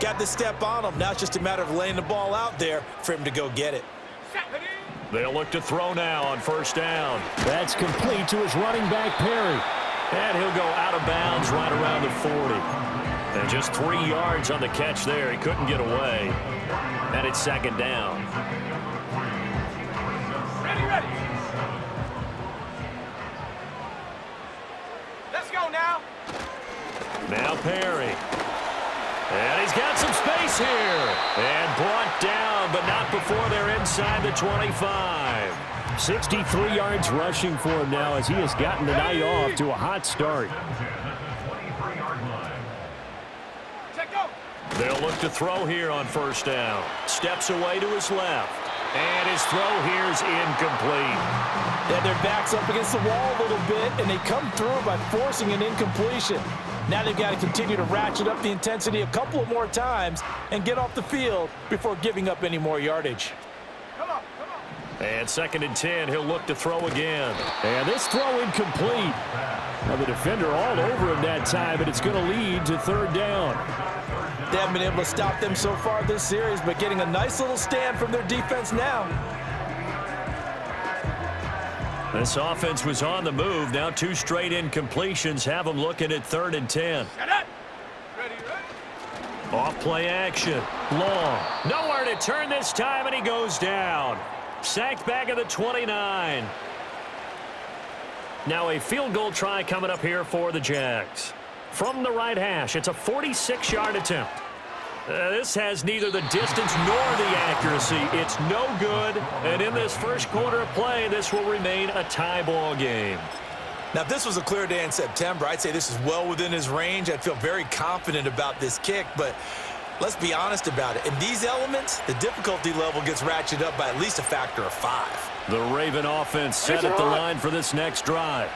got the step on him. Now it's just a matter of laying the ball out there for him to go get it. They'll look to throw now on first down. That's complete to his running back, Perry. And he'll go out of bounds right around the 40. And just 3 yards on the catch there. He couldn't get away. And it's second down. Ready. Let's go now. Now Perry. And he's got some space here. And brought down, but not before they're inside the 25. 63 yards rushing for him now as he has gotten the night off to a hot start. They'll look to throw here on first down. Steps away to his left. And his throw here's incomplete. Yeah, their back's up against the wall a little bit, and they come through by forcing an incompletion. Now they've got to continue to ratchet up the intensity a couple of more times and get off the field before giving up any more yardage. Come on. And 2nd and 10, he'll look to throw again. And this throw incomplete. Now the defender all over him that time, but it's going to lead to 3rd down. They haven't been able to stop them so far this series, but getting a nice little stand from their defense now. This offense was on the move. Now 2 straight incompletions have them looking at 3rd and 10. Ready. Off play action. Long. Nowhere to turn this time, and he goes down. Sacked back at the 29. Now a field goal try coming up here for the Jags. From the right hash, it's a 46-yard attempt. This has neither the distance nor the accuracy. It's no good. And in this first quarter of play, this will remain a tie ball game. Now, if this was a clear day in September, I'd say this is well within his range. I'd feel very confident about this kick, but let's be honest about it. In these elements, the difficulty level gets ratcheted up by at least a factor of 5. The Raven offense set at the line for this next drive.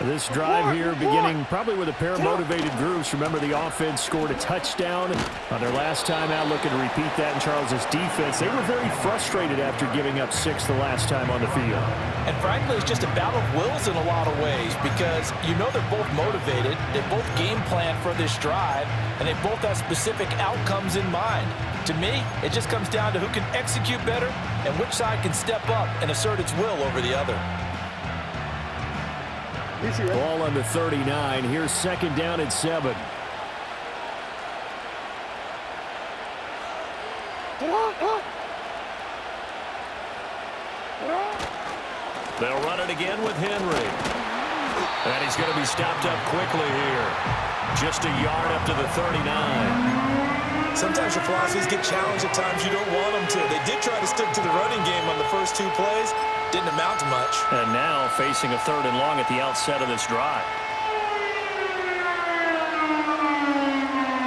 This drive here beginning probably with a pair of motivated groups. Remember, the offense scored a touchdown on their last time out, looking to repeat that in Charles's defense. They were very frustrated after giving up 6 the last time on the field. And frankly, it's just a battle of wills in a lot of ways because you know they're both motivated, they both game plan for this drive, and they both have specific outcomes in mind. To me, it just comes down to who can execute better and which side can step up and assert its will over the other. Ball on the 39. Here's 2nd down and 7. They'll run it again with Henry. And he's going to be stopped up quickly here. Just a yard up to the 39. Sometimes your philosophies get challenged at times you don't want them to. They did try to stick to the running game on the first 2 plays. Didn't amount to much. And now facing a 3rd and long at the outset of this drive.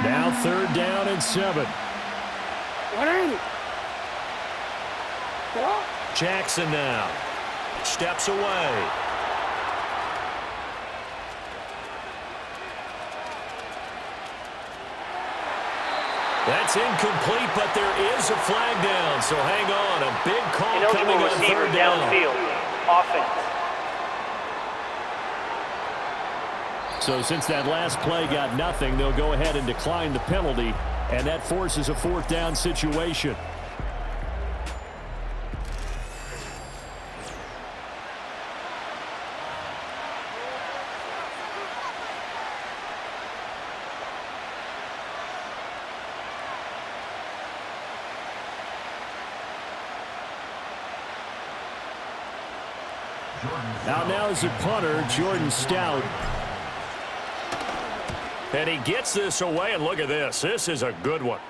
Now 3rd down and 7. Jackson now steps away. That's incomplete, but there is a flag down, so hang on. A big call coming on 3rd down. Offense. So since that last play got nothing, they'll go ahead and decline the penalty, and that forces a 4th down situation. Now is the punter, Jordan Stout. And he gets this away, and look at this. This is a good one.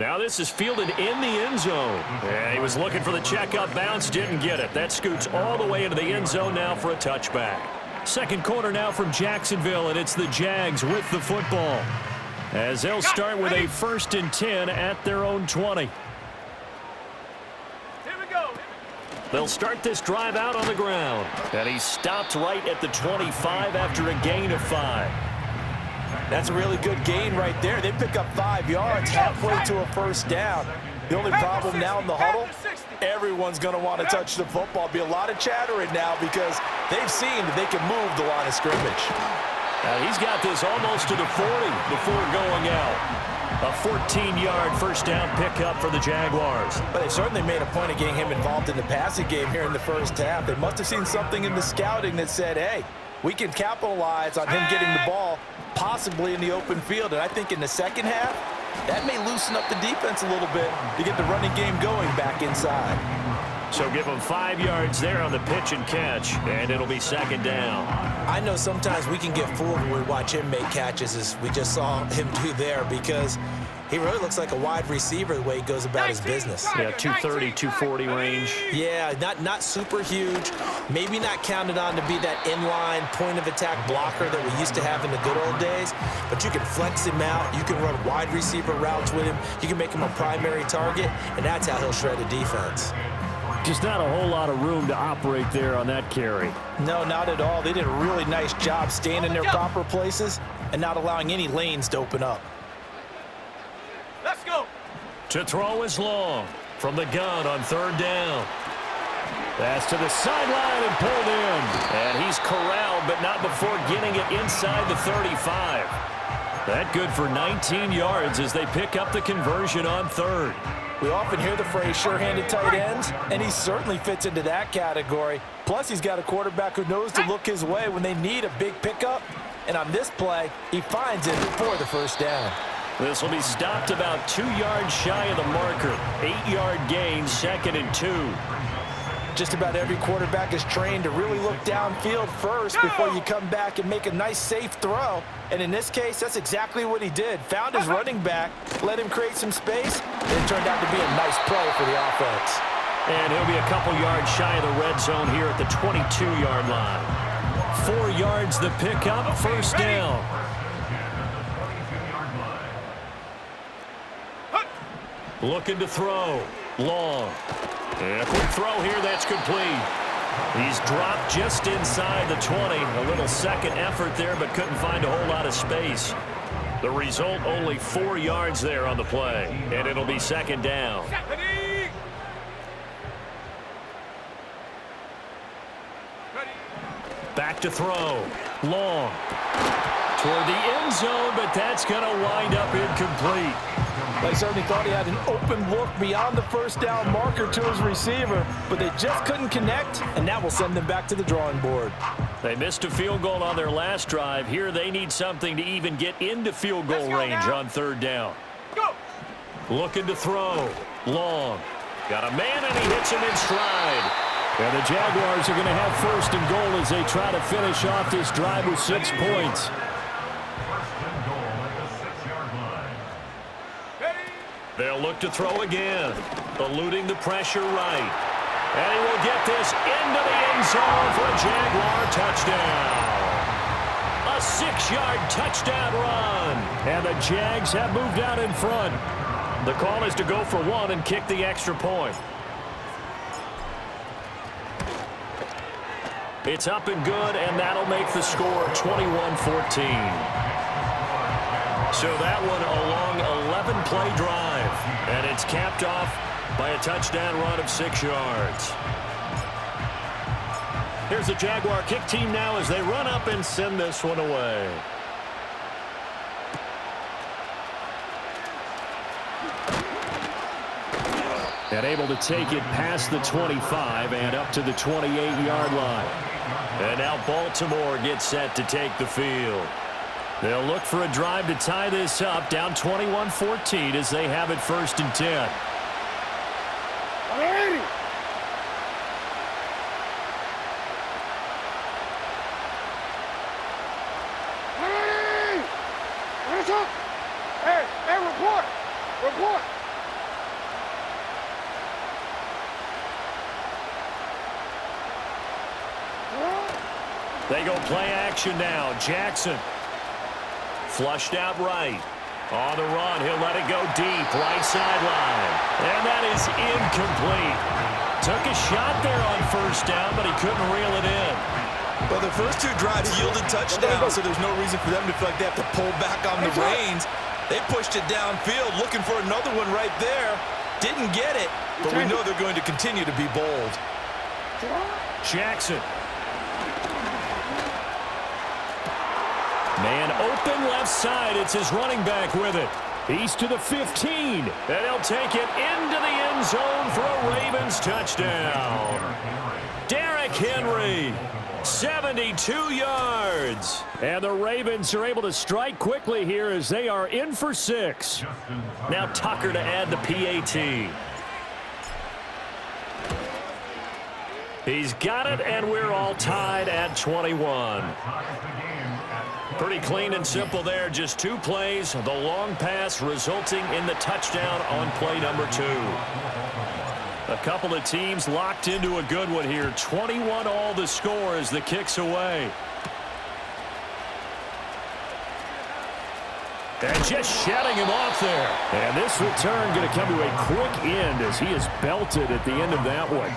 Now this is fielded in the end zone. And he was looking for the checkup bounce, didn't get it. That scoots all the way into the end zone now for a touchback. Second quarter now from Jacksonville, and it's the Jags with the football, as they'll start with a 1st and 10 at their own 20. They'll start this drive out on the ground. And he stopped right at the 25 after a gain of 5. That's a really good gain right there. They pick up 5 yards halfway to a 1st down. The only problem now in the huddle, everyone's going to want to touch the football. Be a lot of chattering now because they've seen that they can move the line of scrimmage. He's got this almost to the 40 before going out. A 14-yard first down pickup for the Jaguars. But they certainly made a point of getting him involved in the passing game here in the first half. They must have seen something in the scouting that said, hey, we can capitalize on him getting the ball possibly in the open field. And I think in the second half, that may loosen up the defense a little bit to get the running game going back inside. So give him 5 yards there on the pitch and catch, and it'll be second down. I know sometimes we can get fooled when we watch him make catches, as we just saw him do there, because he really looks like a wide receiver the way he goes about his business. Yeah, 230, 240 range. Yeah, not super huge. Maybe not counted on to be that inline point-of-attack blocker that we used to have in the good old days, but you can flex him out. You can run wide receiver routes with him. You can make him a primary target, and that's how he'll shred a defense. Just not a whole lot of room to operate there on that carry. No, not at all. They did a really nice job staying in their proper places and not allowing any lanes to open up. Let's go. To throw is long from the gun on third down. That's to the sideline and pulled in. And he's corralled, but not before getting it inside the 35. That good for 19 yards as they pick up the conversion on third. We often hear the phrase sure-handed tight ends, and he certainly fits into that category. Plus, he's got a quarterback who knows to look his way when they need a big pickup. And on this play, he finds it for the first down. This will be stopped about 2 yards shy of the marker. 8-yard gain, 2nd and 2. Just about every quarterback is trained to really look downfield first before you come back and make a nice, safe throw. And in this case, that's exactly what he did. Found his running back, let him create some space, and it turned out to be a nice play for the offense. And he'll be a couple yards shy of the red zone here at the 22-yard line. 4 yards the pickup, first down. Looking to throw. Long. And a quick throw here, that's complete. He's dropped just inside the 20. A little second effort there, but couldn't find a whole lot of space. The result, only 4 yards there on the play. And it'll be second down. Back to throw. Long. Toward the end zone, but that's going to wind up incomplete. They certainly thought he had an open look beyond the first down marker to his receiver, but they just couldn't connect, and that will send them back to the drawing board. They missed a field goal on their last drive. Here they need something to even get into field goal range on third down. Go. Looking to throw. Long. Got a man, and he hits him in stride. And the Jaguars are going to have first and goal as they try to finish off this drive with 6 points. They'll look to throw again, eluding the pressure right. And he will get this into the end zone for a Jaguar touchdown. A 6-yard touchdown run. And the Jags have moved out in front. The call is to go for 1 and kick the extra point. It's up and good, and that'll make the score 21-14. So that one a long 11-play drive, and it's capped off by a touchdown run of 6 yards. Here's the Jaguar kick team now as they run up and send this one away. And able to take it past the 25 and up to the 28-yard line. And now Baltimore gets set to take the field. They'll look for a drive to tie this up, down 21-14 as they have it 1st and 10. Hey, report! Report! They go play action now. Jackson. Flushed out right. On the run, he'll let it go deep, right sideline. And that is incomplete. Took a shot there on first down, but he couldn't reel it in. Well, the first 2 drives yielded touchdowns, so there's no reason for them to feel like they have to pull back on the reins. They pushed it downfield, looking for another one right there. Didn't get it, but we know they're going to continue to be bold. Jackson. Man open left side. It's his running back with it. He's to the 15. And he'll take it into the end zone for a Ravens touchdown. Derrick Henry, 72 yards. And the Ravens are able to strike quickly here as they are in for 6. Now Tucker to add the PAT. He's got it, and we're all tied at 21. Pretty clean and simple there. Just 2 plays. The long pass resulting in the touchdown on play number 2. A couple of teams locked into a good one here. 21 all the score as the kick's away. And just shutting him off there. And this return going to come to a quick end as he is belted at the end of that one.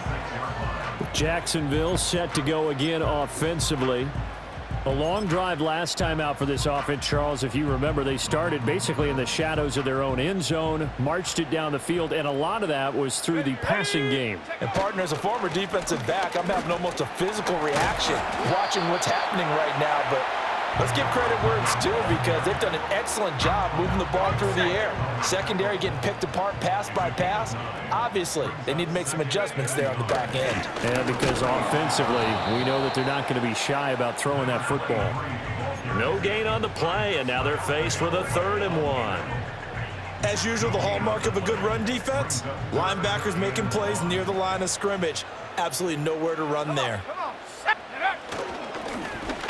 Jacksonville set to go again offensively. A long drive last time out for this offense, Charles. If you remember, they started basically in the shadows of their own end zone, marched it down the field, and a lot of that was through the passing game. And, partner, as a former defensive back, I'm having almost a physical reaction watching what's happening right now. But let's give credit where it's due because they've done an excellent job moving the ball through the air. Secondary getting picked apart pass by pass. Obviously, they need to make some adjustments there on the back end. And because offensively, we know that they're not going to be shy about throwing that football. No gain on the play, and now they're faced with a 3rd and 1. As usual, the hallmark of a good run defense, linebackers making plays near the line of scrimmage. Absolutely nowhere to run there.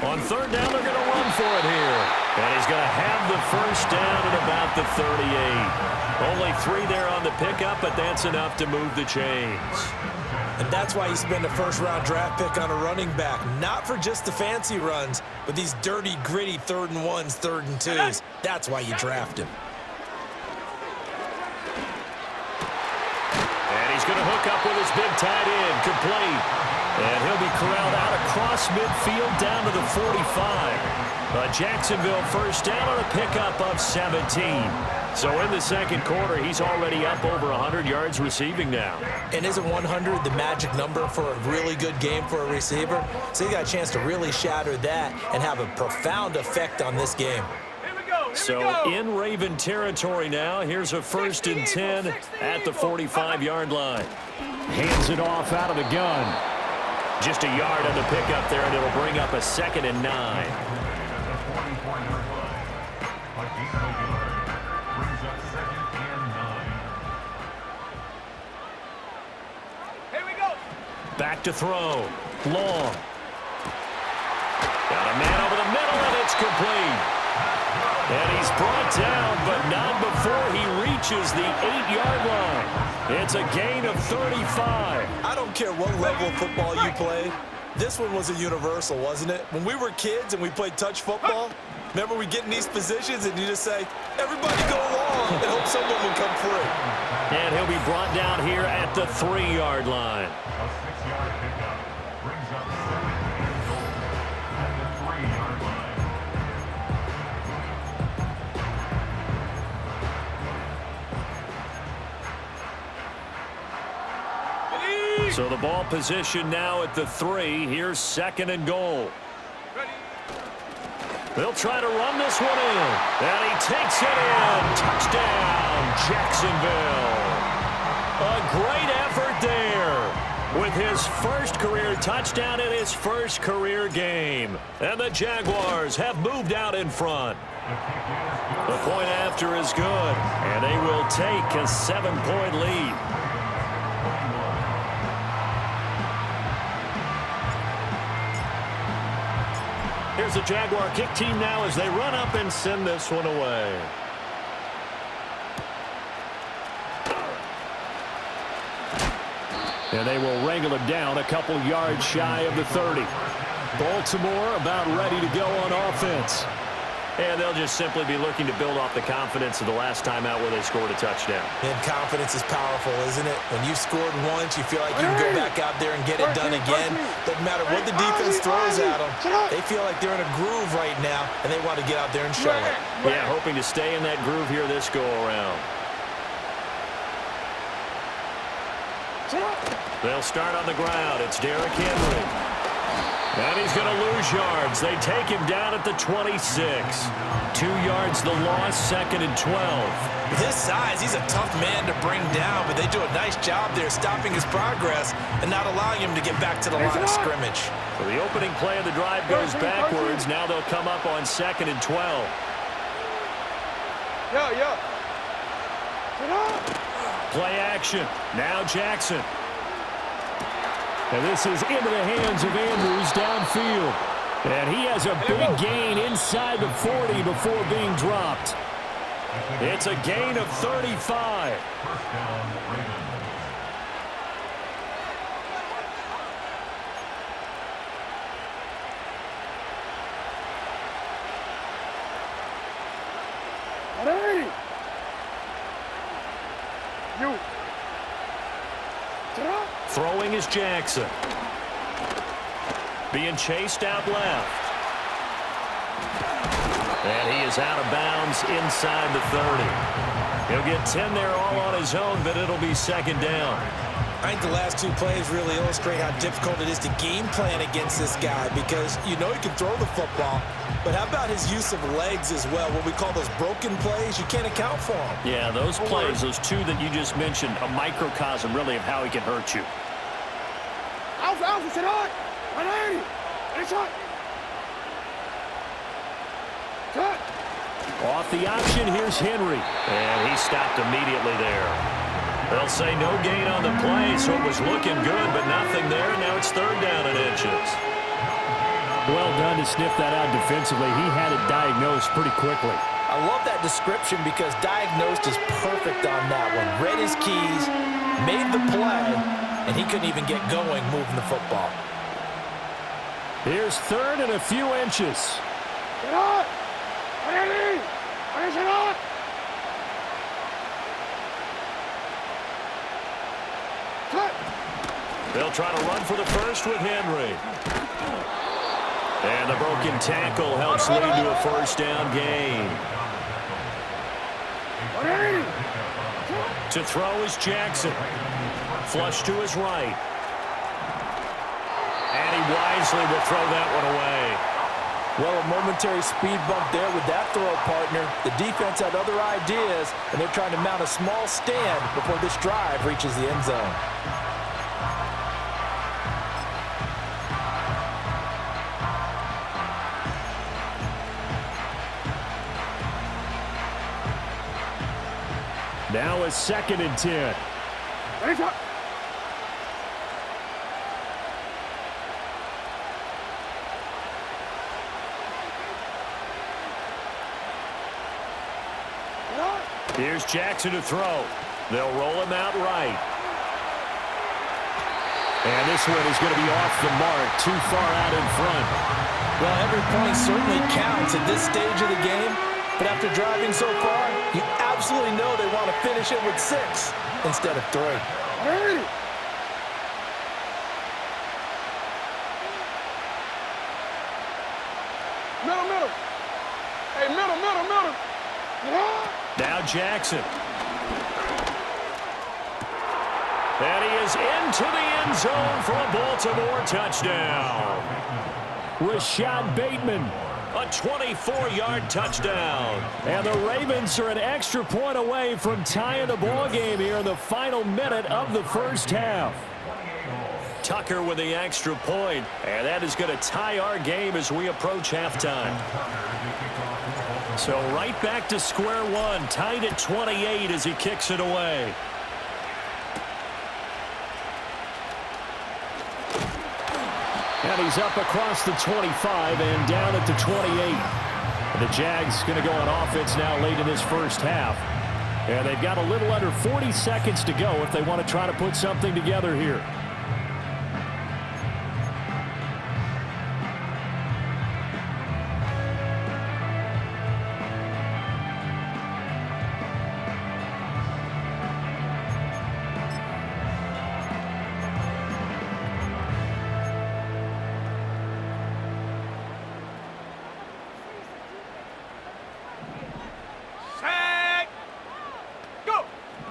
On 3rd down, they're going to run for it here. And he's going to have the 1st down at about the 38. Only 3 there on the pickup, but that's enough to move the chains. And that's why you spend a 1st-round draft pick on a running back. Not for just the fancy runs, but these dirty, gritty 3rd and 1s, 3rd and 2s. That's why you draft him. And he's going to hook up with his big tight end, complete. And he'll be corralled out across midfield down to the 45. A Jacksonville 1st down on a pickup of 17. So in the 2nd quarter, he's already up over 100 yards receiving now. And isn't 100 the magic number for a really good game for a receiver? So he got a chance to really shatter that and have a profound effect on this game. So in Raven territory now, here's a 1st and 10 at the 45-yard line. Hands it off out of the gun. Just a yard on the pickup there, and it'll bring up a 2nd and 9. Back to throw. Long. Got a man over the middle, and it's complete. And he's brought down, but not before he reaches the 8-yard line. It's a gain of 35. I don't care what level of football you played. This one was a universal, wasn't it? When we were kids and we played touch football, remember we get in these positions and you just say, everybody go along and hope someone will come through. And he'll be brought down here at the 3-yard line. So the ball position now at the 3. Here's 2nd and goal. They'll try to run this one in. And he takes it in. Touchdown, Jacksonville. A great effort there with his 1st career touchdown in his 1st career game. And the Jaguars have moved out in front. The point after is good. And they will take a 7-point lead. Here's the Jaguar kick team now as they run up and send this one away. And they will wrangle him down a couple yards shy of the 30. Baltimore about ready to go on offense. And they'll just simply be looking to build off the confidence of the last time out where they scored a touchdown. And confidence is powerful, isn't it? When you've scored once, you feel like you can go back out there and get it done again. Doesn't matter what the defense throws at them. They feel like they're in a groove right now, and they want to get out there and show it. Yeah, hoping to stay in that groove here this go-around. They'll start on the ground. It's Derrick Henry. And he's going to lose yards. They take him down at the 26. 2 yards the loss, 2nd and 12. With his size, he's a tough man to bring down, but they do a nice job there stopping his progress and not allowing him to get back to the line of scrimmage. So the opening play of the drive goes backwards. Now they'll come up on 2nd and 12. Yeah. Play action. Now Jackson. And this is into the hands of Andrews downfield. And he has a big gain inside the 40 before being dropped. It's a gain of 35. Throwing is Jackson. Being chased out left. And he is out of bounds inside the 30. He'll get 10 there all on his own, but it'll be 2nd down. I think the last 2 plays really illustrate how difficult it is to game plan against this guy because you know he can throw the football, but how about his use of legs as well? What we call those broken plays, you can't account for them. Yeah, those plays, those 2 that you just mentioned, a microcosm really of how he can hurt you. Alpha, sit on! 180! And shot! Cut! Off the option, here's Henry. And he stopped immediately there. They'll say no gain on the play, so it was looking good, but nothing there. Now it's 3rd down and inches. Well done to sniff that out defensively. He had it diagnosed pretty quickly. I love that description because diagnosed is perfect on that one. Read his keys, made the play, and he couldn't even get going moving the football. Here's 3rd and a few inches. Get on! 180! Get on! They'll try to run for the first with Henry. And the broken tackle helps lead to a 1st down gain. 180! To throw is Jackson. Flush to his right. And he wisely will throw that one away. Well, a momentary speed bump there with that throw, partner. The defense had other ideas, and they're trying to mount a small stand before this drive reaches the end zone. Now it's 2nd and 10. Here's Jackson to throw. They'll roll him out right. And this one is going to be off the mark, too far out in front. Well, every point certainly counts at this stage of the game, but after driving so far, you absolutely know they want to finish it with 6 instead of 3. Hey! Middle. Hey, middle. Yeah. Now Jackson. And he is into the end zone for a Baltimore touchdown. Rashad Bateman. A 24-yard touchdown. And the Ravens are an extra point away from tying the ball game here in the final minute of the 1st half. Tucker with the extra point, and that is going to tie our game as we approach halftime. So right back to square one, tied at 28 as he kicks it away. And he's up across the 25 and down at the 28. The Jags going to go on offense now late in this 1st half. And they've got a little under 40 seconds to go if they want to try to put something together here.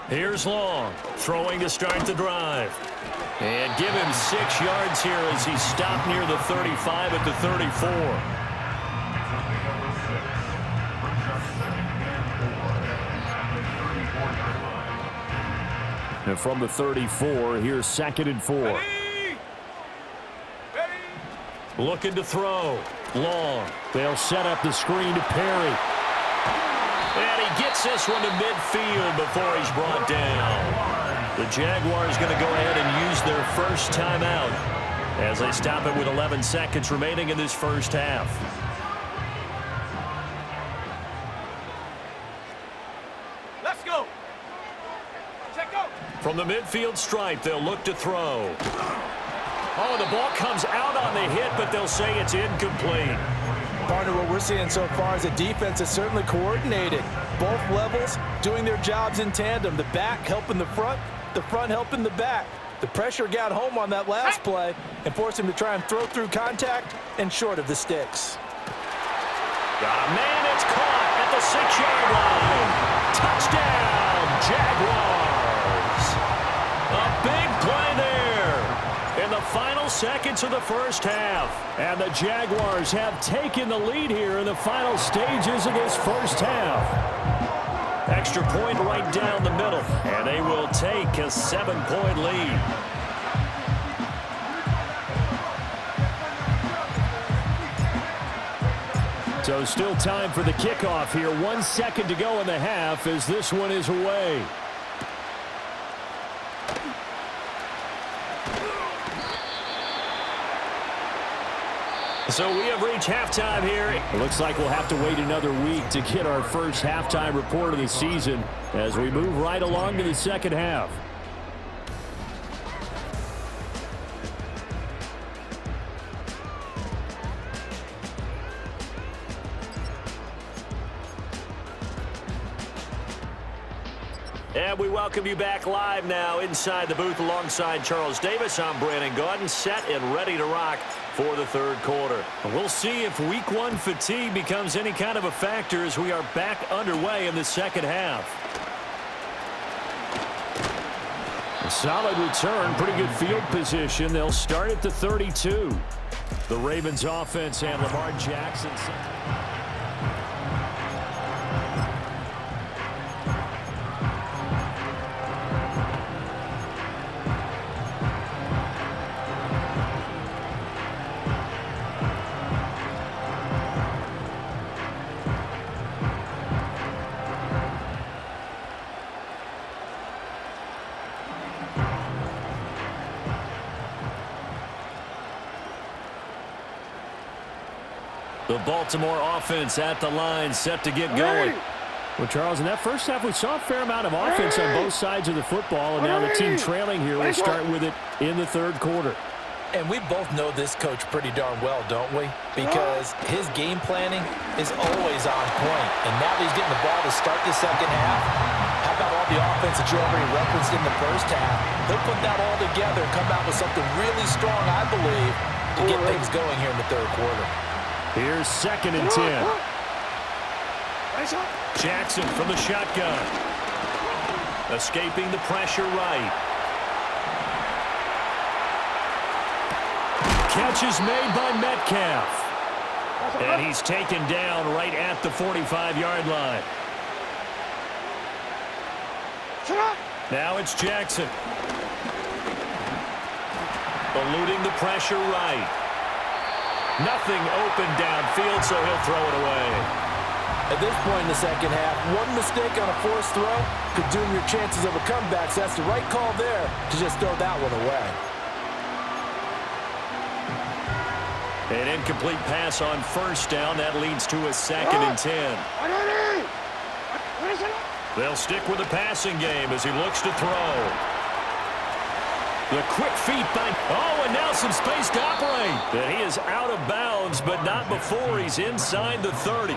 Here's Long, throwing to start the drive. And give him 6 yards here as he stopped near the 35 at the 34. And from the 34, here's 2nd and 4. Looking to throw. Long. They'll set up the screen to Perry. And he gets this one to midfield before he's brought down. The Jaguars going to go ahead and use their first timeout as they stop it with 11 seconds remaining in this first half. Let's go. Check go. From the midfield stripe, they'll look to throw. Oh, the ball comes out on the hit, but they'll say it's incomplete. Partner, what we're seeing so far is the defense is certainly coordinated. Both levels doing their jobs in tandem. The back helping the front helping the back. The pressure got home on that last play and forced him to try and throw through contact and short of the sticks. Got a man, it's caught at the 6-yard line. Touchdown, Jaguars. A big play there in the final seconds of the first half. And the Jaguars have taken the lead here in the final stages of this first half. Extra point right down the middle, and they will take a 7-point lead. So still time for the kickoff here. 1 second to go in the half as this one is away. So we have reached halftime here. It looks like we'll have to wait another week to get our first halftime report of the season as we move right along to the second half. And we welcome you back live now inside the booth alongside Charles Davis. I'm Brandon Gaudin, set and ready to rock for the third quarter. We'll see if week 1 fatigue becomes any kind of a factor as we are back underway in the second half. A solid return, pretty good field position. They'll start at the 32. The Ravens offense and Lamar Jackson. The Baltimore offense at the line, set to get going. Well, Charles, in that first half, we saw a fair amount of offense on both sides of the football, and now the team trailing here will start with it in the third quarter. And we both know this coach pretty darn well, don't we? Because his game planning is always on point. And now that he's getting the ball to start the second half, how about all the offense that you already referenced in the first half? He'll put that all together and come out with something really strong, I believe, to get things going here in the third quarter. Here's 2nd and 10. Jackson from the shotgun. Escaping the pressure right. Catch is made by Metcalf. And he's taken down right at the 45-yard line. Now it's Jackson. Eluding the pressure right. Nothing open downfield, so he'll throw it away. At this point in the second half, one mistake on a forced throw could doom your chances of a comeback. So that's the right call there to just throw that one away. An incomplete pass on first down. That leads to a 2nd and 10. They'll stick with the passing game as he looks to throw. The quick feet by... Oh, and now some space to operate. And he is out of bounds, but not before he's inside the 30.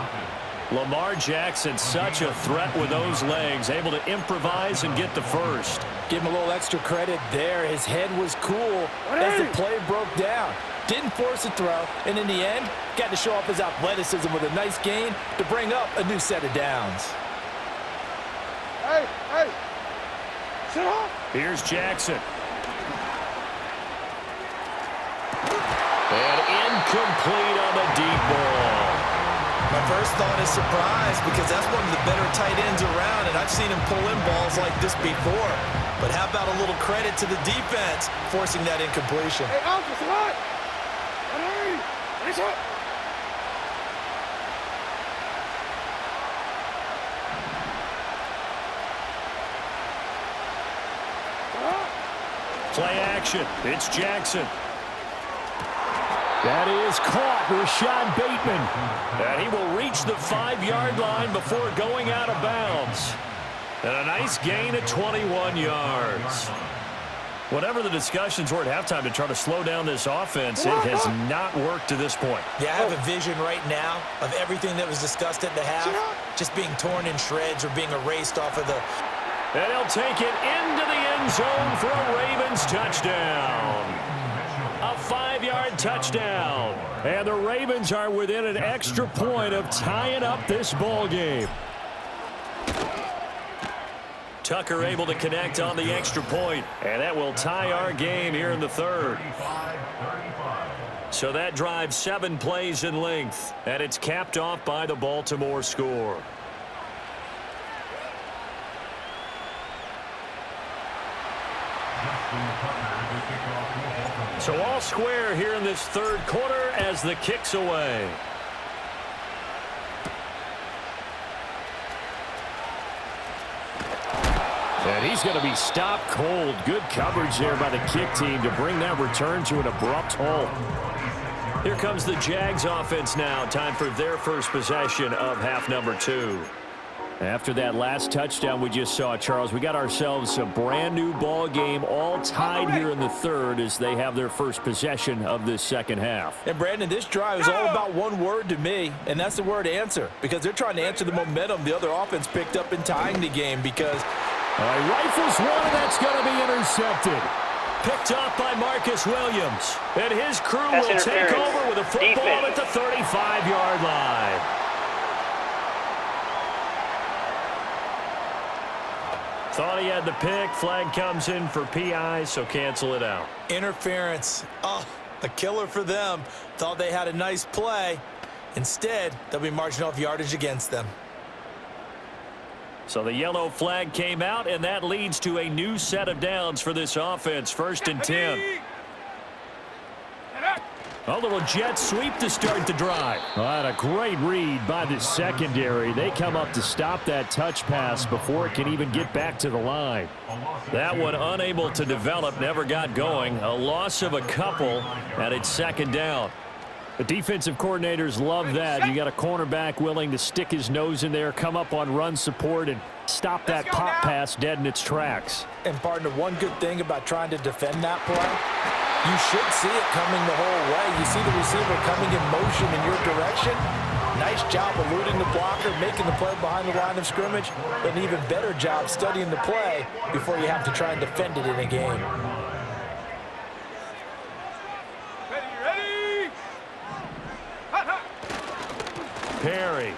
Lamar Jackson, such a threat with those legs, able to improvise and get the first. Give him a little extra credit there. His head was cool as the play broke down. Didn't force a throw, and in the end, got to show off his athleticism with a nice gain to bring up a new set of downs. Hey, Here's Jackson. And incomplete on the deep ball. My first thought is surprise because that's one of the better tight ends around, and I've seen him pull in balls like this before. But how about a little credit to the defense forcing that incompletion? Hey, Alpha, what? Hey, nice up. Play action. It's Jackson. That is caught. Rashad Bateman. And he will reach the 5-yard line before going out of bounds. And a nice gain of 21 yards. Whatever the discussions were at halftime to try to slow down this offense, it has not worked to this point. Yeah, I have a vision right now of everything that was discussed at the half just being torn in shreds or being erased off of the... And he'll take it into the end zone for a Ravens touchdown. A 5-yard touchdown. And the Ravens are within an extra point of tying up this ball game. Tucker able to connect on the extra point, and that will tie our game here in the third. So that drive 7 plays in length, and it's capped off by the Baltimore score. So all square here in this third quarter as the kick's away. And he's going to be stopped cold. Good coverage there by the kick team to bring that return to an abrupt halt. Here comes the Jags offense now. Time for their first possession of half number 2. After that last touchdown we just saw, Charles, we got ourselves a brand new ball game, all tied here in the third as they have their first possession of this second half. And Brandon, this drive is all about one word to me, and that's the word answer, because they're trying to answer the momentum the other offense picked up in tying the game because... All right, rifles one, and that's going to be intercepted. Picked off by Marcus Williams. And his crew will take over with a football at the 35-yard line. Thought he had the pick. Flag comes in for PI, so cancel it out. Interference. Oh, a killer for them. Thought they had a nice play. Instead, they'll be marching off yardage against them. So the yellow flag came out, and that leads to a new set of downs for this offense. 1st and 10. A little jet sweep to start the drive. A great read by the secondary. They come up to stop that touch pass before it can even get back to the line. That one unable to develop, never got going. A loss of a couple, and it's 2nd down. The defensive coordinators love that. You got a cornerback willing to stick his nose in there, come up on run support, and stop that pop pass dead in its tracks. And, partner, one good thing about trying to defend that play, you should see it coming the whole way. You see the receiver coming in motion in your direction. Nice job eluding the blocker, making the play behind the line of scrimmage, but an even better job studying the play before you have to try and defend it in a game. Perry.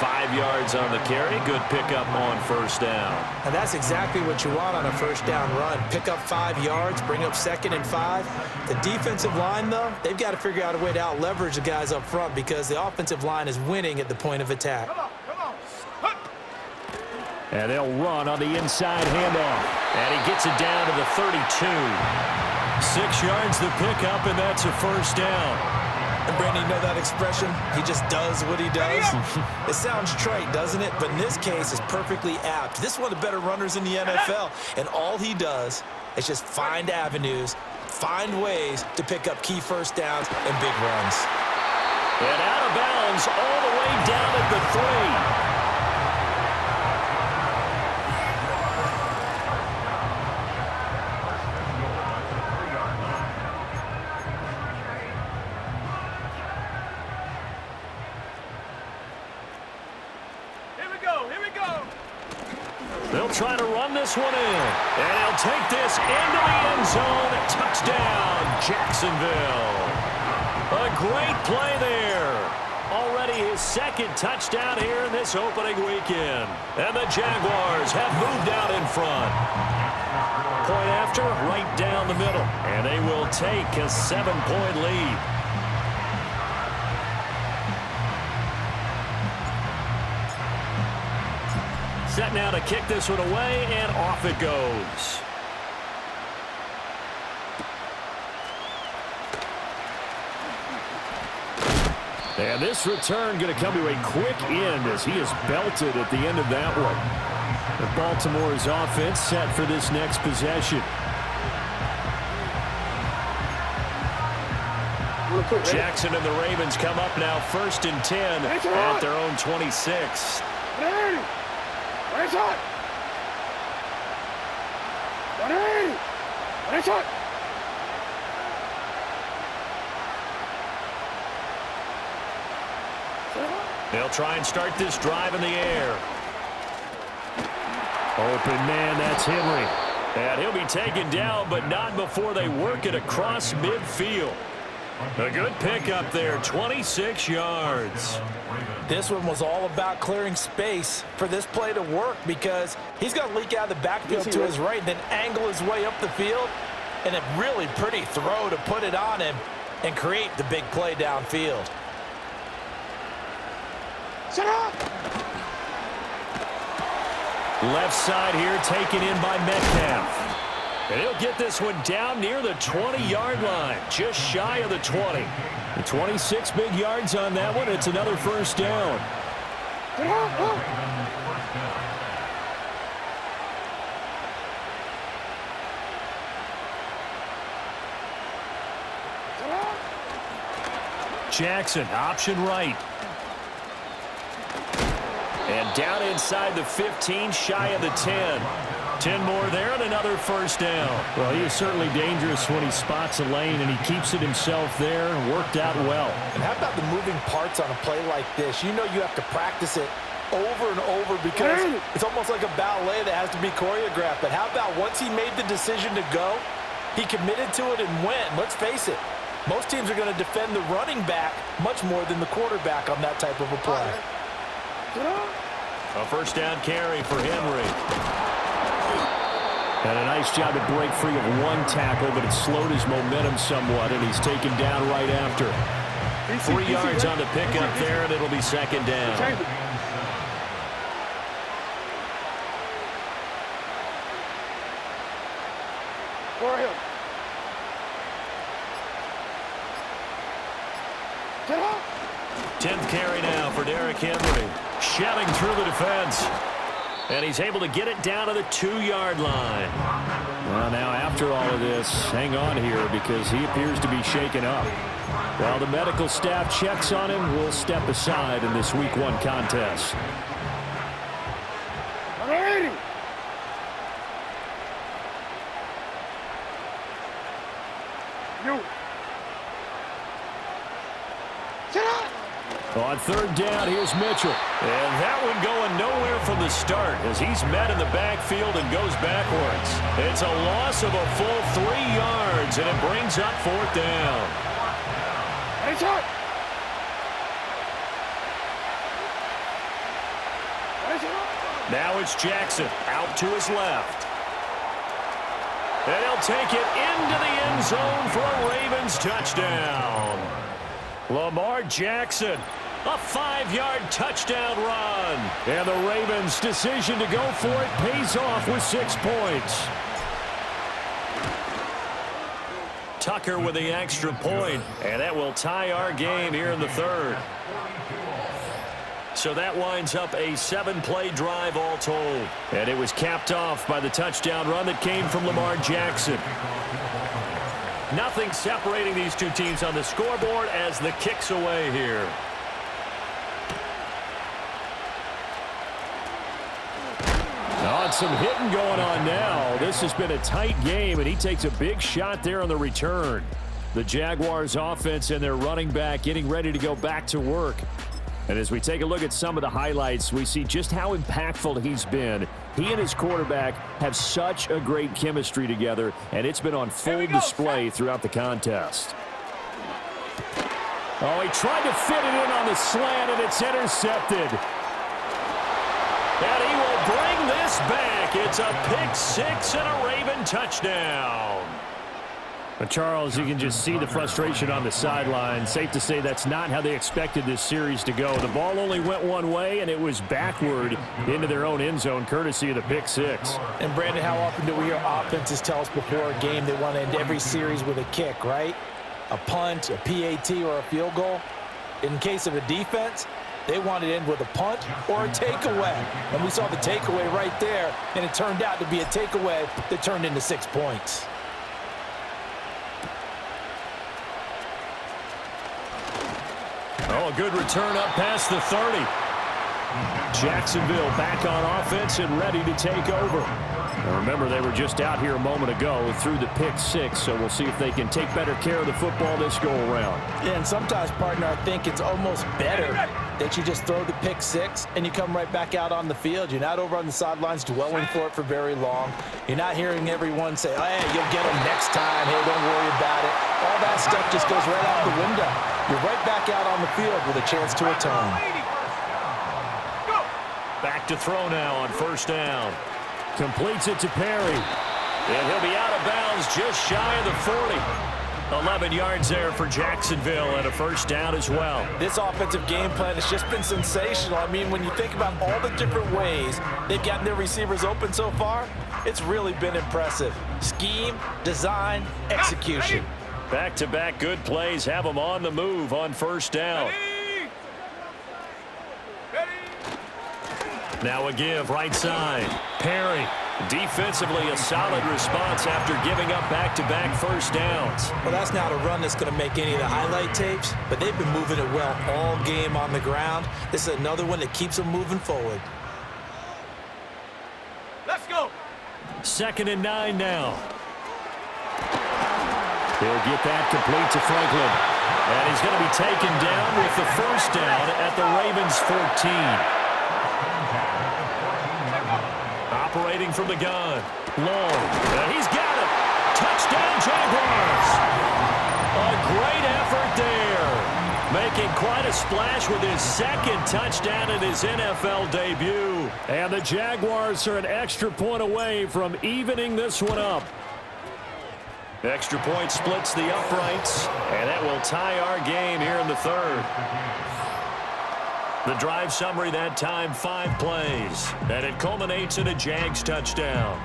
5 yards on the carry. Good pickup on 1st down. And that's exactly what you want on a 1st down run. Pick up 5 yards, bring up 2nd and 5. The defensive line, though, they've got to figure out a way to out-leverage the guys up front because the offensive line is winning at the point of attack. And they'll run on the inside handoff. And he gets it down to the 32. 6 yards the pickup, and that's a 1st down. And, Brandon, you know that expression? He just does what he does. It sounds trite, doesn't it? But in this case, it's perfectly apt. This is one of the better runners in the NFL, and all he does is just find avenues, find ways to pick up key 1st downs and big runs. And out of bounds all the way down at the 3. They'll try to run this one in. And he'll take this into the end zone. Touchdown, Jacksonville. A great play there. Already his second touchdown here in this opening weekend. And the Jaguars have moved out in front. Point after, right down the middle. And they will take a 7-point lead. Set now to kick this one away, and off it goes. And this return going to come to a quick end as he is belted at the end of that one. The Baltimore's offense set for this next possession. Jackson and the Ravens come up now 1st and 10 at their own 26. They'll try and start this drive in the air. Open man, that's Henry. And he'll be taken down, but not before they work it across midfield. A good pickup there, 26 yards. This one was all about clearing space for this play to work because he's got to leak out of the backfield to his right and then angle his way up the field. And a really pretty throw to put it on him and create the big play downfield. Left side here taken in by Metcalf. And he'll get this one down near the 20-yard line, just shy of the 20. The 26 big yards on that one. It's another first down. Jackson, option right. And down inside the 15, shy of the 10. 10 more there and another first down. Well, he is certainly dangerous when he spots a lane, and he keeps it himself there and worked out well. And how about the moving parts on a play like this? You know you have to practice it over and over because it's almost like a ballet that has to be choreographed. But how about once he made the decision to go, he committed to it and went. Let's face it, most teams are going to defend the running back much more than the quarterback on that type of a play. A first down carry for Henry. And a nice job to break free of one tackle, but it slowed his momentum somewhat, and he's taken down right after. 3 yards on the pickup there, and it'll be second down. For him. 10th carry now for Derrick Henry. Shelling through the defense. And he's able to get it down to the 2-yard line. Well, now after all of this, hang on here because he appears to be shaken up. While the medical staff checks on him, we'll step aside in this Week 1 contest. On third down, here's Mitchell. And that one going nowhere from the start as he's met in the backfield and goes backwards. It's a loss of a full 3 yards, and it brings up fourth down. Now it's Jackson out to his left. And he'll take it into the end zone for a Ravens touchdown. Lamar Jackson, a 5-yard touchdown run. And the Ravens' decision to go for it pays off with 6 points. Tucker with the extra point, and that will tie our game here in the third. So that winds up a 7-play drive all told. And it was capped off by the touchdown run that came from Lamar Jackson. Nothing separating these two teams on the scoreboard as the kick's away here. Some hitting going on now. This has been a tight game, and he takes a big shot there on the return. The Jaguars offense and their running back getting ready to go back to work. And as we take a look at some of the highlights, we see just how impactful he's been. He and his quarterback have such a great chemistry together, and it's been on full display throughout the contest. Oh, he tried to fit it in on the slant, and it's intercepted. And he will bring this back. It's a pick six and a Raven touchdown. But Charles, you can just see the frustration on the sideline. Safe to say that's not how they expected this series to go. The ball only went one way, and it was backward into their own end zone, courtesy of the pick six. And, Brandon, how often do we hear offenses tell us before a game they want to end every series with a kick, right? A punt, a PAT, or a field goal. In case of a defense, they wanted to end with a punt or a takeaway. And we saw the takeaway right there, and it turned out to be a takeaway that turned into 6 points. Oh, a good return up past the 30. Jacksonville back on offense and ready to take over. Now remember, they were just out here a moment ago through the pick six, so we'll see if they can take better care of the football this go-around. Yeah, and sometimes, partner, I think it's almost better that you just throw the pick six and you come right back out on the field. You're not over on the sidelines dwelling for it for very long. You're not hearing everyone say, oh, hey, you'll get them next time. Hey, don't worry about it. All that stuff just goes right out the window. You're right back out on the field with a chance to atone. Back to throw now on first down. Completes it to Perry. And he'll be out of bounds just shy of the 40. 11 yards there for Jacksonville and a first down as well. This offensive game plan has just been sensational. I mean, when you think about all the different ways they've gotten their receivers open so far, it's really been impressive. Scheme, design, execution. Back-to-back good plays have them on the move on first down. Now a give right side. Perry. Defensively, a solid response after giving up back-to-back first downs. Well, that's not a run that's going to make any of the highlight tapes, but they've been moving it well all game on the ground. This is another one that keeps them moving forward. Let's go. 2nd and 9 now. They'll get that complete to Franklin. And he's going to be taken down with the first down at the Ravens' 14. Operating from the gun. Long. And he's got it. Touchdown, Jaguars. A great effort there. Making quite a splash with his second touchdown in his NFL debut. And the Jaguars are an extra point away from evening this one up. Extra point splits the uprights, and that will tie our game here in the third. The drive summary that time, 5 plays, and it culminates in a Jags touchdown.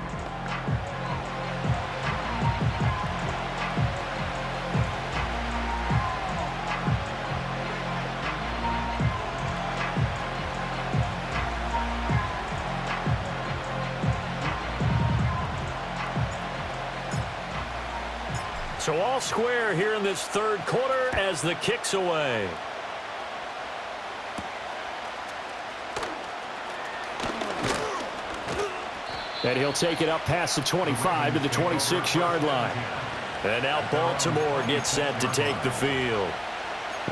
So all square here in this third quarter as the kick's away. And he'll take it up past the 25 to the 26-yard line. And now Baltimore gets set to take the field.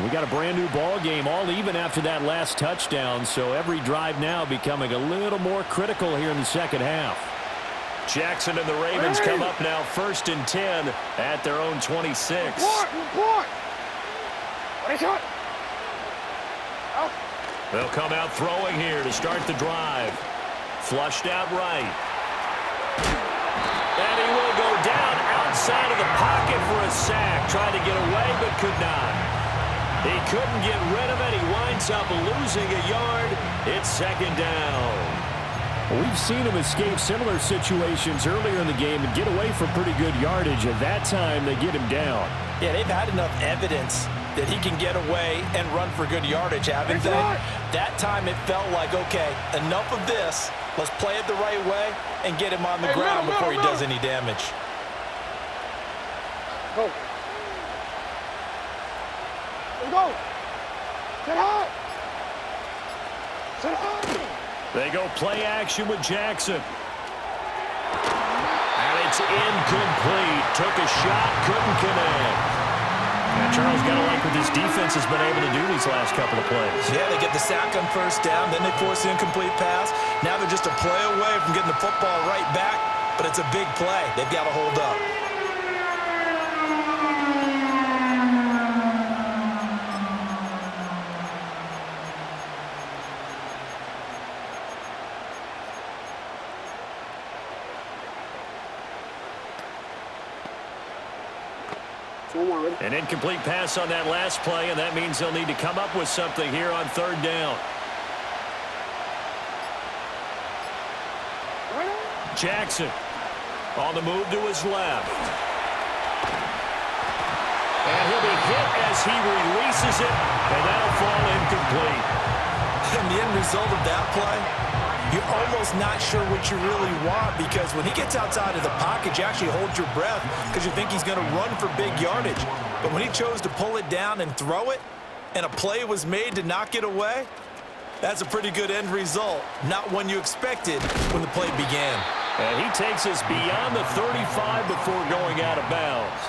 We got a brand new ball game, all even after that last touchdown, so every drive now becoming a little more critical here in the second half. Jackson and the Ravens come up now 1st and 10 at their own 26. They'll come out throwing here to start the drive. Flushed out right. And he will go down outside of the pocket for a sack. Tried to get away but could not. He couldn't get rid of it. He winds up losing a yard. It's 2nd down. We've seen him escape similar situations earlier in the game and get away for pretty good yardage. At that time, they get him down. Yeah, they've had enough evidence that he can get away and run for good yardage, haven't they? That time it felt like, okay, enough of this. Let's play it the right way and get him on the ground before he does any damage. Go. Let's go. Sit high. Sit high. They go play action with Jackson. And it's incomplete. Took a shot, couldn't connect. And Charles, got to like what this defense has been able to do these last couple of plays. Yeah, they get the sack on first down, then they force the incomplete pass. Now they're just a play away from getting the football right back, but it's a big play. They've got to hold up. An incomplete pass on that last play, and that means they'll need to come up with something here on third down. Jackson on the move to his left. And he'll be hit as he releases it, and that'll fall incomplete. And the end result of that play, you're almost not sure what you really want, because when he gets outside of the pocket, you actually hold your breath because you think he's going to run for big yardage. But when he chose to pull it down and throw it, and a play was made to knock it away, that's a pretty good end result. Not one you expected when the play began. And he takes us beyond the 35 before going out of bounds.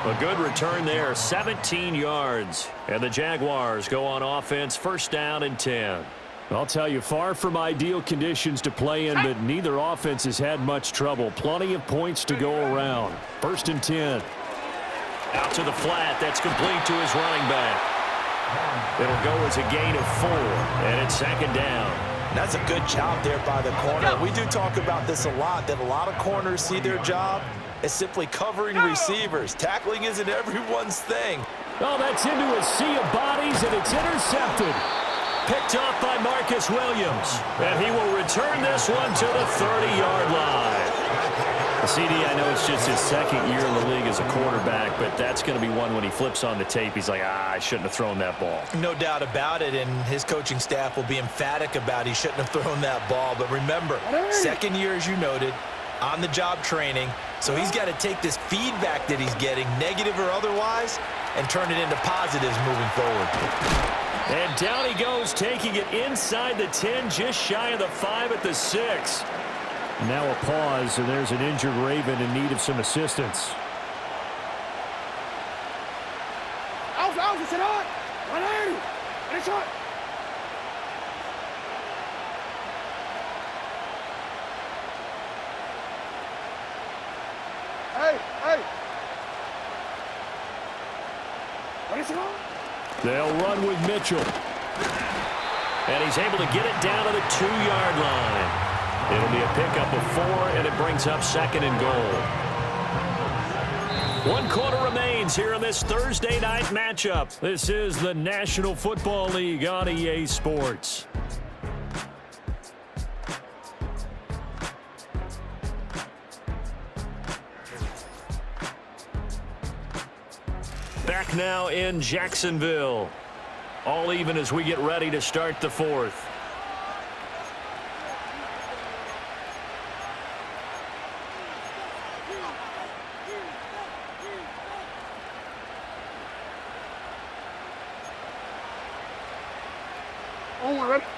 A good return there, 17 yards. And the Jaguars go on offense, first down and 10. I'll tell you, far from ideal conditions to play in, but neither offense has had much trouble. Plenty of points to go around. First and 10. Out to the flat. That's complete to his running back. It'll go as a gain of 4, and it's second down. That's a good job there by the corner. We do talk about this a lot, that a lot of corners see their job as simply covering receivers. Tackling isn't everyone's thing. Oh, that's into a sea of bodies, and it's intercepted. Picked off by Marcus Williams. And he will return this one to the 30-yard line. CD, I know it's just his second year in the league as a quarterback, but that's going to be one when he flips on the tape, he's like, I shouldn't have thrown that ball. No doubt about it, and his coaching staff will be emphatic about he shouldn't have thrown that ball. But remember, second year, as you noted, on-the-job training, so he's got to take this feedback that he's getting, negative or otherwise, and turn it into positives moving forward. And down he goes, taking it inside the 10, just shy of the 5 at the 6. Now a pause, and there's an injured Raven in need of some assistance. They'll run with Mitchell. And he's able to get it down to the 2-yard line. It'll be a pickup of 4, and it brings up second and goal. 1 quarter remains here in this Thursday night matchup. This is the National Football League on EA Sports. Back now in Jacksonville. All even as we get ready to start the 4th.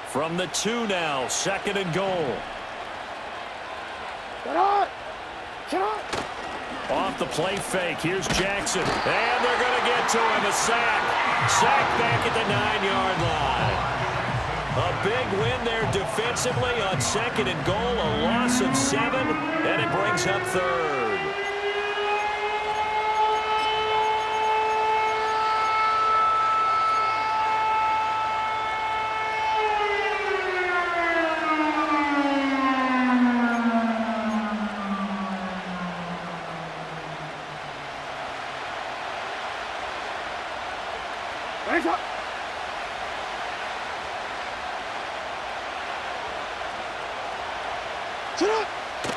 From the 2 now, second and goal. Off the play fake, here's Jackson. And they're going to get to him, a sack. Sack back at the 9-yard line. A big win there defensively on second and goal, a loss of 7, and it brings up third.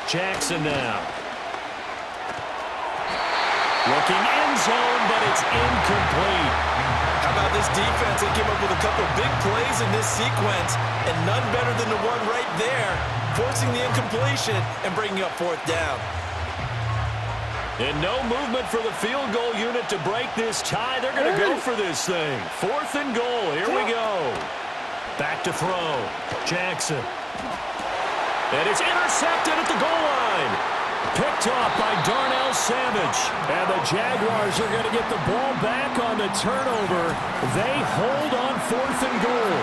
Jackson now. Looking end zone, but it's incomplete. How about this defense? They came up with a couple of big plays in this sequence, and none better than the one right there, forcing the incompletion and bringing up 4th down. And no movement for the field goal unit to break this tie. They're going to go for this thing. 4th and goal. Here we go. Back to throw. Jackson. And it's intercepted at the goal line. Picked off by Darnell Savage. And the Jaguars are going to get the ball back on the turnover. They hold on 4th and goal.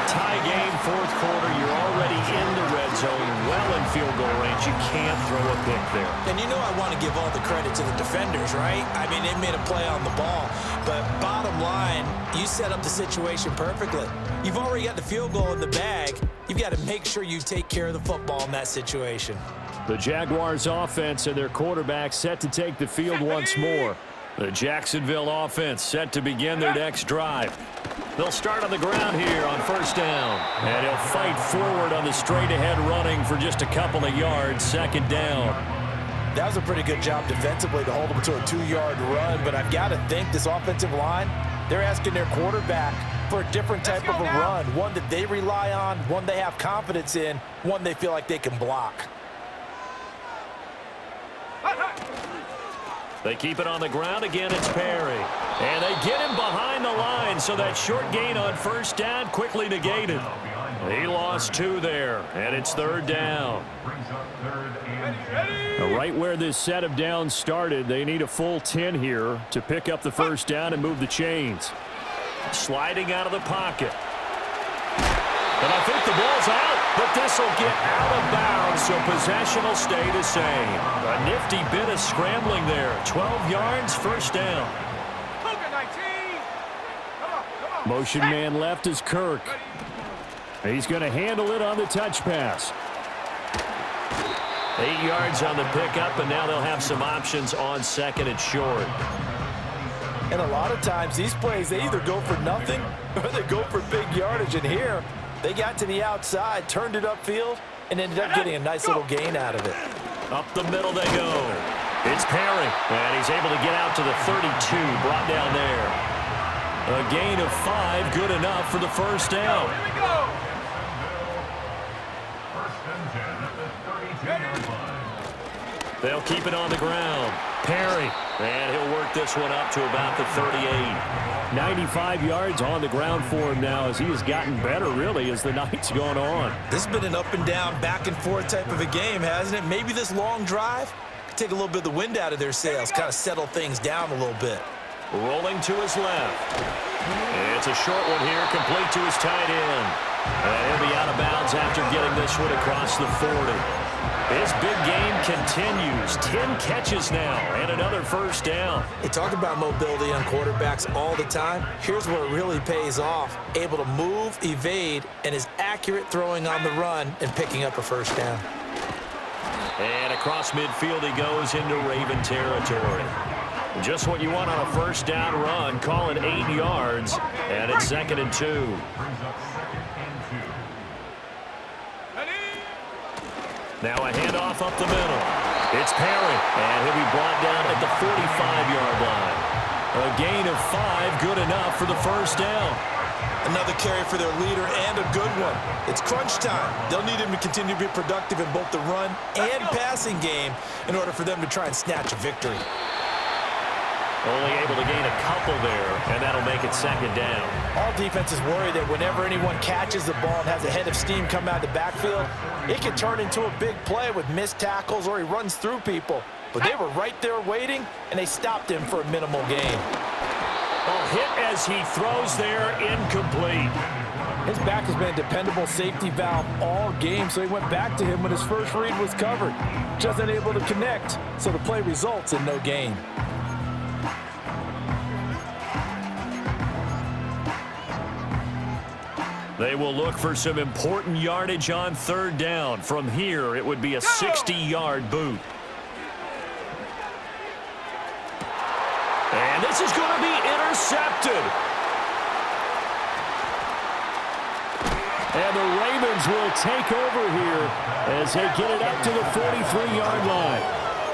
Tie game, 4th quarter. You're already in the red zone, well in field goal range. You can't throw a pick there. And you know I want to give all the credit to the defenders, right? I mean, they made a play on the ball. But bottom line, you set up the situation perfectly. You've already got the field goal in the bag. You've got to make sure you take care of the football in that situation. The Jaguars offense and their quarterback set to take the field once more. The Jacksonville offense set to begin their next drive. They'll start on the ground here on first down. And he'll fight forward on the straight-ahead running for just a couple of yards, second down. That was a pretty good job defensively to hold them to a 2-yard run, but I've got to think this offensive line, they're asking their quarterback for a different type of a run, one that they rely on, one they have confidence in, one they feel like they can block. They keep it on the ground again. It's Perry. And they get him behind the line, so that short gain on first down quickly negated. He lost 2 there, and it's third down. Right where this set of downs started, they need a full 10 here to pick up the first down and move the chains. Sliding out of the pocket. And I think the ball's out, but this will get out of bounds, so possession will stay the same. A nifty bit of scrambling there. 12 yards, first down. Motion man left is Kirk. He's going to handle it on the touch pass. 8 yards on the pickup, and now they'll have some options on second and short. And a lot of times these plays, they either go for nothing or they go for big yardage. And here, they got to the outside, turned it upfield, and ended up getting a nice little gain out of it. Up the middle they go. It's Perry, and he's able to get out to the 32, brought down there. A gain of 5, good enough for the first down. Here we go. They'll keep it on the ground. Perry, and he'll work this one up to about the 38. 95 yards on the ground for him now as he has gotten better, really, as the night's gone on. This has been an up and down, back and forth type of a game, hasn't it? Maybe this long drive could take a little bit of the wind out of their sails, kind of settle things down a little bit. Rolling to his left. It's a short one here, complete to his tight end. And he'll be out of bounds after getting this one across the 40. His big game continues. 10 catches now and another first down. They talk about mobility on quarterbacks all the time. Here's where it really pays off. Able to move, evade, and is accurate throwing on the run and picking up a first down. And across midfield he goes into Raven territory. Just what you want on a first down run. Call it 8 yards. And it's second and 2. Now a handoff up the middle. It's Perry, and he'll be brought down at the 45-yard line. A gain of 5, good enough for the first down. Another carry for their leader and a good one. It's crunch time. They'll need him to continue to be productive in both the run and passing game in order for them to try and snatch a victory. Only able to gain a couple there, and that'll make it second down. All defenses worry that whenever anyone catches the ball and has a head of steam come out of the backfield, it can turn into a big play with missed tackles or he runs through people. But they were right there waiting, and they stopped him for a minimal gain. A hit as he throws there, incomplete. His back has been a dependable safety valve all game, so he went back to him when his first read was covered. Just unable to connect, so the play results in no gain. They will look for some important yardage on third down. From here, it would be a 60-yard boot. And this is going to be intercepted. And the Ravens will take over here as they get it up to the 43-yard line.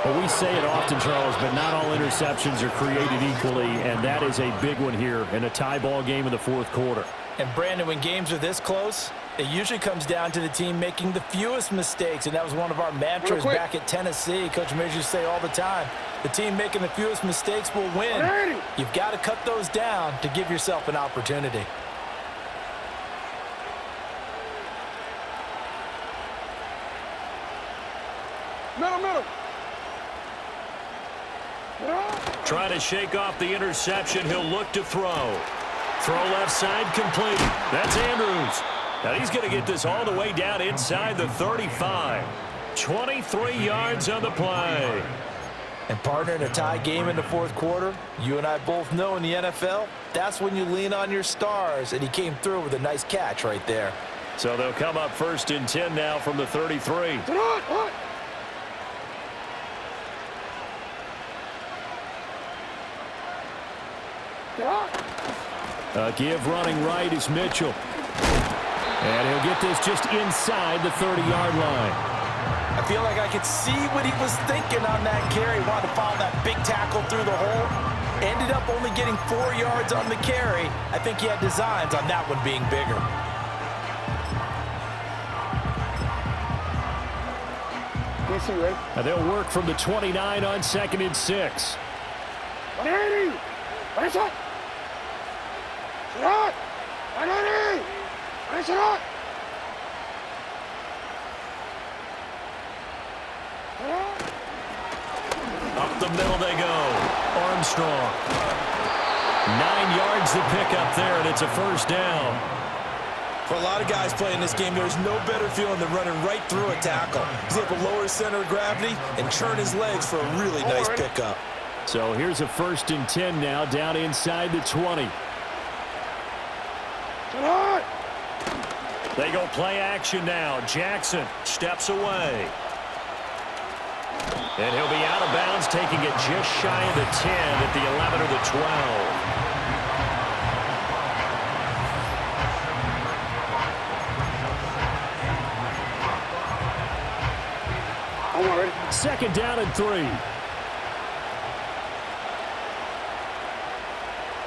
Well, we say it often, Charles, but not all interceptions are created equally, and that is a big one here in a tie ball game in the fourth quarter. And, Brandon, when games are this close, it usually comes down to the team making the fewest mistakes, and that was one of our mantras back at Tennessee. Coach Mears used to say all the time, the team making the fewest mistakes will win. You've got to cut those down to give yourself an opportunity. Middle. Trying to shake off the interception. He'll look to throw. Throw left side complete. That's Andrews. Now he's going to get this all the way down inside the 35. 23 yards on the play. And, partner, in a tie game in the fourth quarter, you and I both know in the NFL, that's when you lean on your stars, and he came through with a nice catch right there. So they'll come up first and 10 now from the 33. A give running right is Mitchell. And he'll get this just inside the 30-yard line. I feel like I could see what he was thinking on that carry. Wanted to follow that big tackle through the hole. Ended up only getting 4 yards on the carry. I think he had designs on that one being bigger. And they'll work from the 29 on 2nd and 6. 180! 1 shot! Shot! 180! 1 shot! Up the middle they go. Armstrong. 9 yards to pick up there, and it's a first down. For a lot of guys playing this game, there's no better feeling than running right through a tackle. He's able to lower his center of gravity and churn his legs for a really nice pickup. So here's a 1st and 10 now, down inside the 20. They go play action now. Jackson steps away. And he'll be out of bounds, taking it just shy of the 10 at the 11 or the 12. Second down and 3.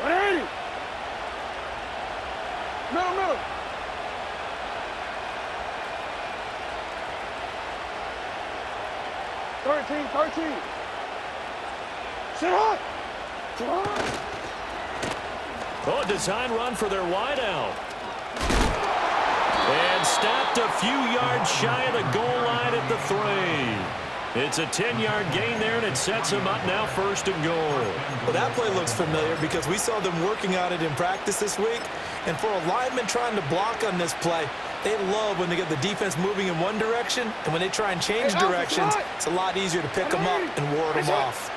180! Middle. 13. Sit hot! Oh, a design run for their wideout. And stopped a few yards shy of the goal line at the 3. It's a 10-yard gain there, and it sets him up now 1st and goal. Well, that play looks familiar because we saw them working on it in practice this week. And for a lineman trying to block on this play, they love when they get the defense moving in one direction, and when they try and change directions, it's a lot easier to pick them up and ward them off.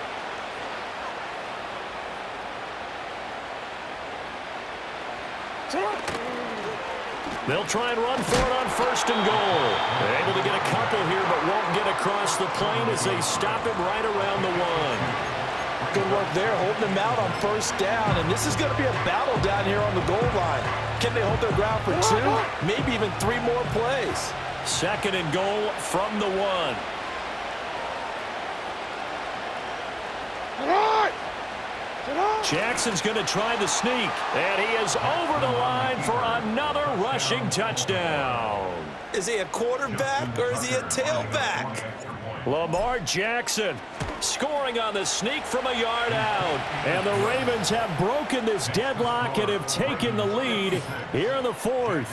They'll try and run for it on 1st and goal. They're able to get a couple here, but won't get across the plane as they stop him right around the 1. Good work there, holding him out on 1st down, and this is going to be a battle down here on the goal line. Can they hold their ground for 2, maybe even 3 more plays? 2nd and goal from the 1. Jackson's going to try the sneak, and he is over the line for another rushing touchdown. Is he a quarterback or is he a tailback? Lamar Jackson scoring on the sneak from a yard out. And the Ravens have broken this deadlock and have taken the lead here in the 4th.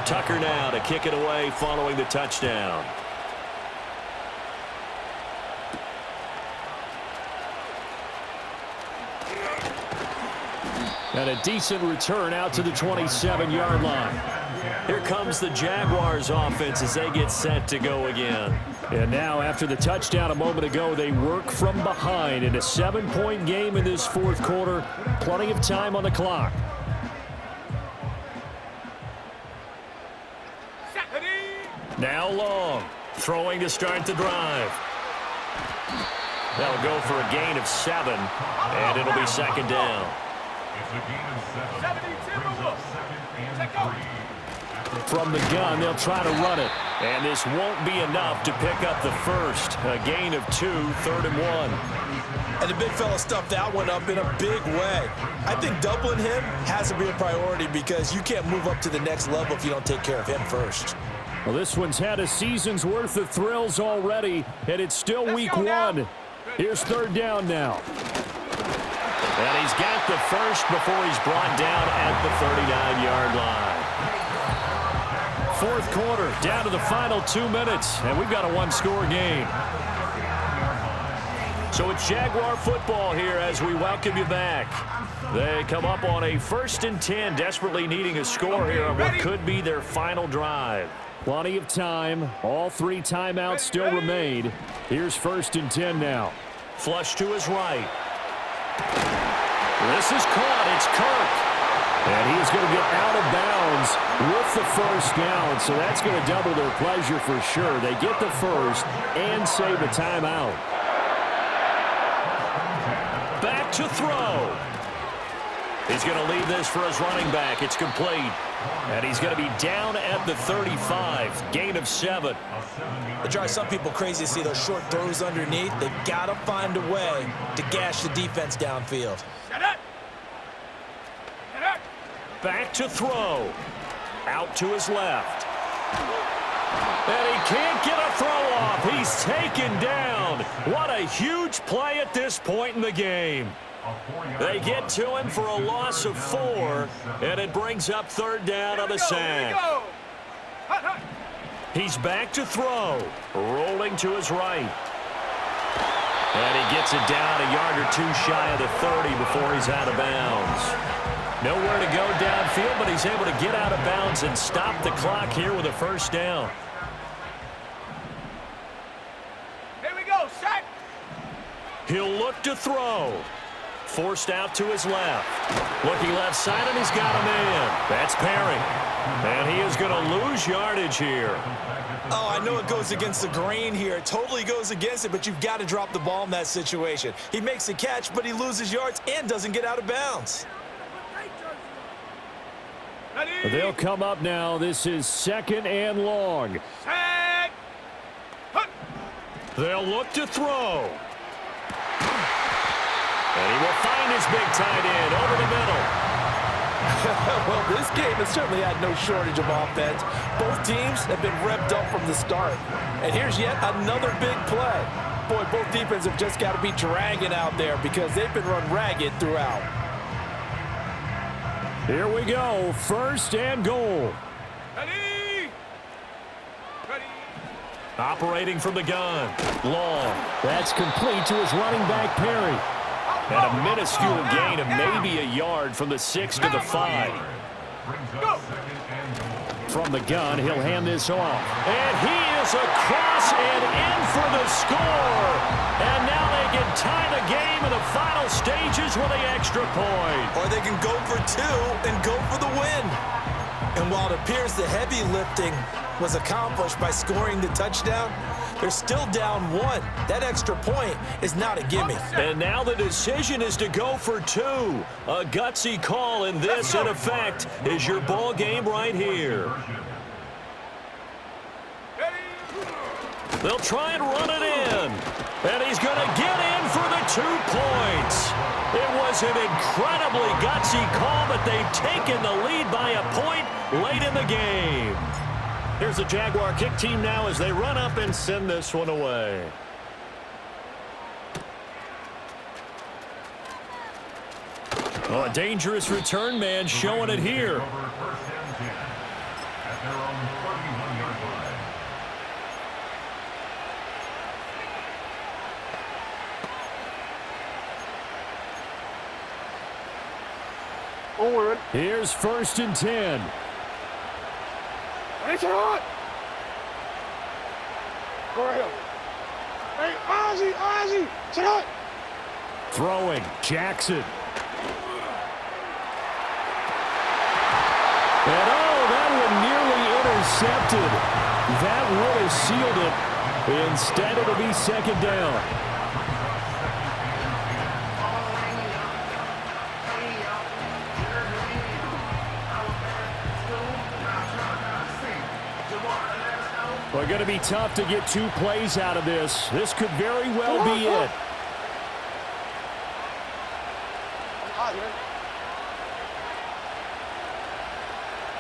Tucker now to kick it away following the touchdown. And a decent return out to the 27-yard line. Here comes the Jaguars offense as they get set to go again. And now after the touchdown a moment ago, they work from behind in a 7-point game in this 4th quarter. Plenty of time on the clock. Now Long, throwing to start the drive. That'll go for a gain of 7, and it'll be 2nd down. From the gun, they'll try to run it. And this won't be enough to pick up the 1st. A gain of 2, 3rd and 1. And the big fella stuffed that one up in a big way. I think doubling him has to be a priority because you can't move up to the next level if you don't take care of him first. Well, this one's had a season's worth of thrills already, and it's still week 1. Here's 3rd down now. And he's got the 1st before he's brought down at the 39-yard line. 4th quarter, down to the final 2 minutes, and we've got a 1-score game. So it's Jaguar football here as we welcome you back. They come up on a 1st and 10, desperately needing a score here on what could be their final drive. Plenty of time. All 3 timeouts still remain. Here's 1st and 10 now. Flush to his right. This is caught. It's Kirk. And he is going to get out of bounds with the first down, so that's going to double their pleasure for sure. They get the first and save a timeout. Back to throw. He's going to leave this for his running back. It's complete. And he's going to be down at the 35. Gain of 7. It drives some people crazy to see those short throws underneath. They've got to find a way to gash the defense downfield. Back to throw. Out to his left. And he can't get a throw off. He's taken down. What a huge play at this point in the game. They get to him for a loss of 4, and it brings up third down on the sack. He's back to throw. Rolling to his right. And he gets it down a yard or two shy of the 30 before he's out of bounds. Nowhere to go downfield, but he's able to get out of bounds and stop the clock here with a first down. Here we go, set. He'll look to throw. Forced out to his left. Looking left side, and he's got a man. That's Perry. And he is going to lose yardage here. Oh, I know it goes against the grain here. It totally goes against it, but you've got to drop the ball in that situation. He makes a catch, but he loses yards and doesn't get out of bounds. They'll come up now. This is 2nd and long. Set. They'll look to throw. And he will find his big tight end over the middle. Well, this game has certainly had no shortage of offense. Both teams have been revved up from the start. And here's yet another big play. Boy, both defenses have just got to be dragging out there because they've been run ragged throughout. Here we go. 1st and goal. Ready. Ready. Operating from the gun. Long. That's complete to his running back, Perry. And a minuscule gain of maybe a yard from the 6 to the 5. Go. From the gun, he'll hand this off. And he is across and in for the score. And now they can tie the game in the final stages with the extra point. Or they can go for 2 and go for the win. And while it appears the heavy lifting was accomplished by scoring the touchdown, they're still down 1. That extra point is not a gimme. And now the decision is to go for 2. A gutsy call, and this, in effect, is your ball game right here. They'll try and run it in. And he's going to get in for the 2 points. It was an incredibly gutsy call, but they've taken the lead by a point late in the game. Here's the Jaguar kick team now as they run up and send this one away. Oh, a dangerous return man showing it here. Here's 1st and 10. It's hot. Go right here. Hey, Ozzy, sit hot. Throwing, Jackson. And that one nearly intercepted. That would have sealed it. Instead, it'll be 2nd down. Well, going to be tough to get 2 plays out of this. This could very well be it.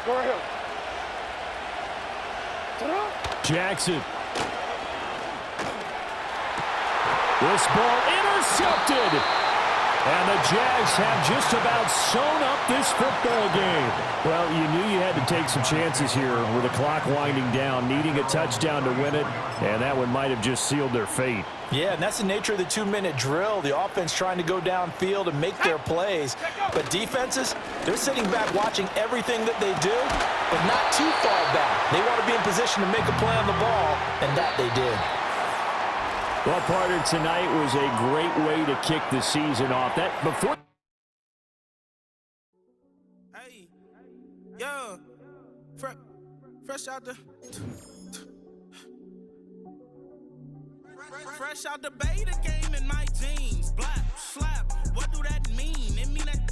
Go right here. Jackson. This ball intercepted. And the Jags have just about sewn up this football game. Well, you knew you had to take some chances here with the clock winding down, needing a touchdown to win it, and that one might have just sealed their fate. Yeah, and that's the nature of the 2-minute drill. The offense trying to go downfield and make their plays. But defenses, they're sitting back watching everything that they do, but not too far back. They want to be in position to make a play on the ball, and that they did. Well, Carter, tonight was a great way to kick the season off. That before. Hey, Yeah. Fresh out the... Fresh out the beta game in my jeans. Blap, slap, what do that mean? It mean that